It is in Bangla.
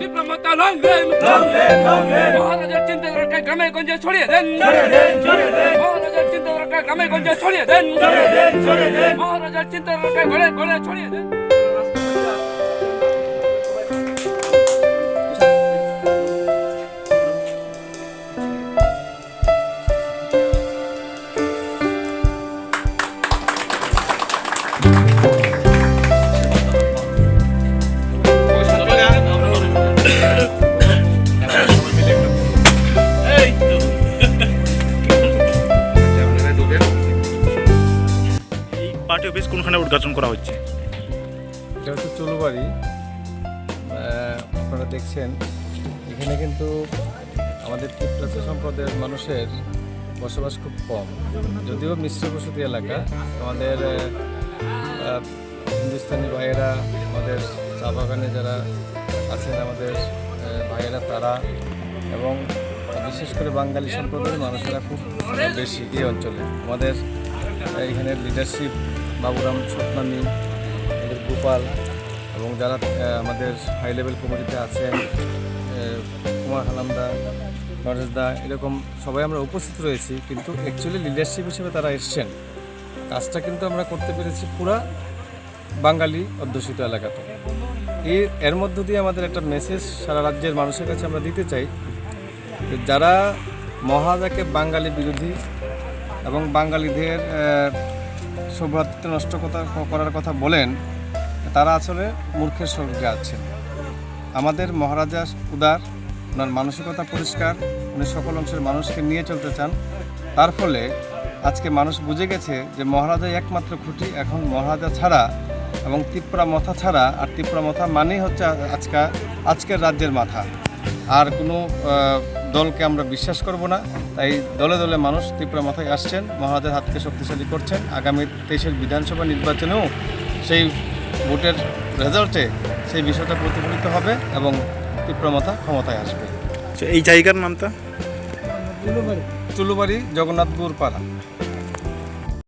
তীব্রমাতা মহারাজার চিন্তাধারাকে গ্রামে গঞ্জে ছড়িয়ে দেন, মহারাজার চিন্তাধারাকে গ্রামে গঞ্জে ছড়িয়ে দেন, মহারাজার চিন্তাধারাকে ঘরে ঘরে ছড়িয়ে দেন। পার্টি অফিস কোনখানে উদ্ঘাটন করা হচ্ছে? এটা হচ্ছে চুলুবাড়ি। আপনারা দেখছেন এখানে কিন্তু আমাদের তিপ্রাচী সম্প্রদায়ের মানুষের বসবাস খুব কম, যদিও মিশ্র বসতি এলাকা। আমাদের হিন্দুস্তানি ভাইয়েরা, আমাদের চা বাগানে যারা আছেন আমাদের ভাইয়েরা, তারা এবং বিশেষ করে বাঙালি সম্প্রদায়ের মানুষেরা খুব বেশি এই অঞ্চলে। আমাদের এখানের লিডারশিপ বাবুরাম সতনামী, আমাদের গোপাল এবং যারা আমাদের হাই লেভেল কমিটিতে আছেন, কুমার হালামদা, নরেশদা, এরকম সবাই আমরা উপস্থিত রয়েছি। কিন্তু অ্যাকচুয়ালি লিডারশিপ হিসেবে তারা এসছেন। কাজটা কিন্তু আমরা করতে পেরেছি পুরা বাঙালি অধ্যুষিত এলাকাতে। এর মধ্য দিয়ে আমাদের একটা মেসেজ সারা রাজ্যের মানুষের কাছে আমরা দিতে চাই, যারা মহারাজাকে বাঙালি বিরোধী এবং বাঙালিদের সৌভ্রাতৃত্ব নষ্ট করার কথা বলেন, তারা আসলে মূর্খের স্বর্গে আছেন। আমাদের মহারাজা উদার, ওনার মানসিকতা পরিষ্কার, উনি সকল অংশের মানুষকে নিয়ে চলতে চান। তার ফলে আজকে মানুষ বুঝে গেছে যে মহারাজাই একমাত্র খুঁটি। এখন মহারাজা ছাড়া এবং তিপ্রা মাথা ছাড়া, আর তিপ্রা মাথা মানেই হচ্ছে আজকের রাজ্যের মাথা। আর কোনো দলকে আমরা বিশ্বাস করব না। তাই দলে দলে মানুষ তিপ্রা মাথায় আসছেন, মহারাজার হাতকে শক্তিশালী করছেন। আগামী 23-এর বিধানসভা নির্বাচনেও সেই ভোটের রেজাল্টে সেই বিষয়টা প্রতিফলিত হবে এবং তিপ্রা মাথা ক্ষমতায় আসবে। এই জায়গার নামটা চুলুবাড়ি, জগন্নাথপুর পাড়া।